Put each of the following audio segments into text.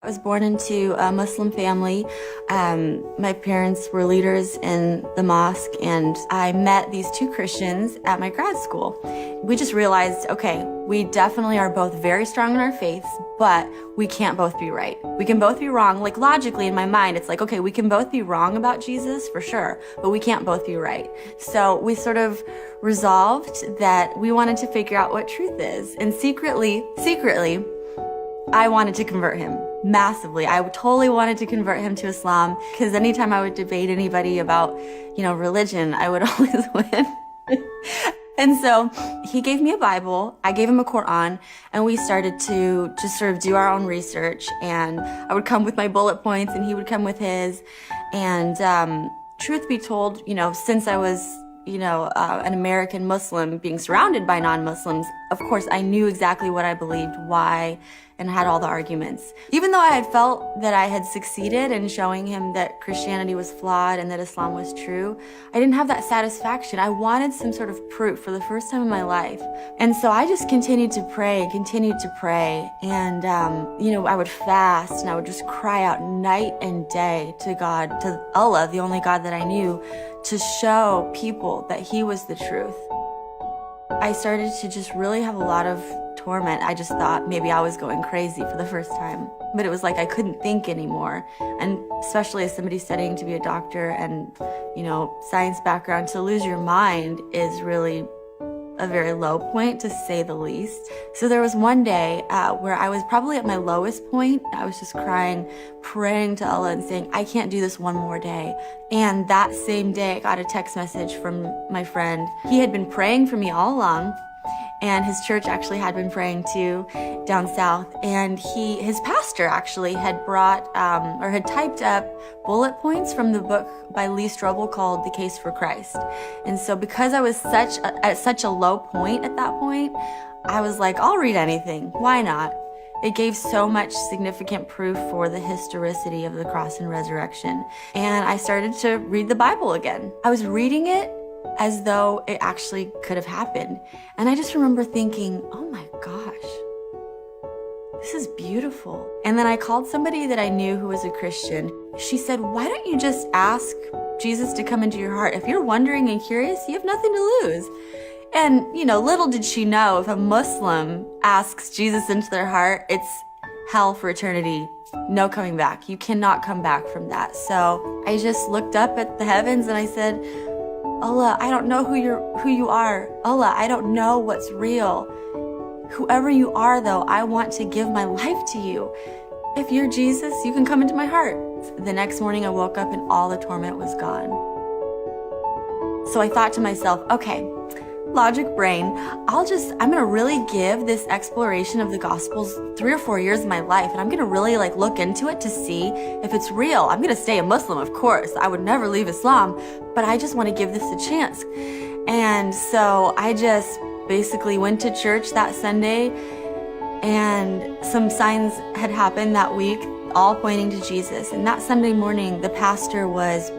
I was born into a Muslim family. My parents were leaders in the mosque, and I met these two Christians at my grad school. We just realized, okay, we definitely are both very strong in our faiths, but we can't both be right. We can both be wrong. Like logically in my mind, it's like, okay, we can both be wrong about Jesus for sure, but we can't both be right. So we sort of resolved that we wanted to figure out what truth is. And secretly, I wanted to convert him massively. I totally wanted to convert him to Islam, because anytime I would debate anybody about, religion, I would always win. And so he gave me a Bible, I gave him a Quran, and we started to just sort of do our own research. And I would come with my bullet points and he would come with his. And truth be told, since I was an American Muslim being surrounded by non-Muslims, of course, I knew exactly what I believed, why, and had all the arguments. Even though I had felt that I had succeeded in showing him that Christianity was flawed and that Islam was true, I didn't have that satisfaction. I wanted some sort of proof for the first time in my life. And so I just continued to pray. And, I would fast and I would just cry out night and day to God, to Allah, the only God that I knew, to show people that he was the truth. I started to just really have a lot of torment. I just thought maybe I was going crazy for the first time. But it was like I couldn't think anymore. And especially as somebody studying to be a doctor and, science background, to lose your mind is really a very low point, to say the least. So there was one day where I was probably at my lowest point. I was just crying, praying to Allah and saying, I can't do this one more day. And that same day, I got a text message from my friend. He had been praying for me all along, and his church actually had been praying too down south. And his pastor actually had brought or had typed up bullet points from the book by Lee Strobel called The Case for Christ. And so because I was at such a low point at that point, I was like, I'll read anything. Why not? It gave so much significant proof for the historicity of the cross and resurrection. And I started to read the Bible again. I was reading it as though it actually could have happened. And I just remember thinking, oh my gosh, this is beautiful. And then I called somebody that I knew who was a Christian. She said, why don't you just ask Jesus to come into your heart? If you're wondering and curious, you have nothing to lose. And, little did she know, if a Muslim asks Jesus into their heart, it's hell for eternity. No coming back. You cannot come back from that. So I just looked up at the heavens and I said, Allah, I don't know who you are. Allah, I don't know what's real. Whoever you are, though, I want to give my life to you. If you're Jesus, you can come into my heart. The next morning I woke up and all the torment was gone. So I thought to myself, okay, logic brain, I'm gonna really give this exploration of the Gospels 3 or 4 years of my life, and I'm gonna really look into it to see if it's real. I'm gonna stay a Muslim, of course. I would never leave Islam, but I just want to give this a chance. And so I just basically went to church that Sunday, and some signs had happened that week, all pointing to Jesus. And that Sunday morning, the pastor was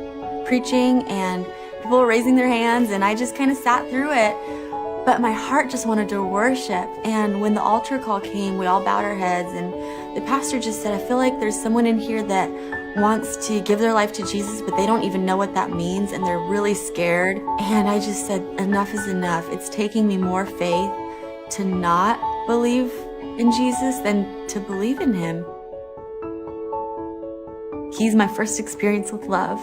preaching and people were raising their hands, and I just kind of sat through it. But my heart just wanted to worship. And when the altar call came, we all bowed our heads, and the pastor just said, I feel like there's someone in here that wants to give their life to Jesus, but they don't even know what that means, and they're really scared. And I just said, enough is enough. It's taking me more faith to not believe in Jesus than to believe in him. He's my first experience with love.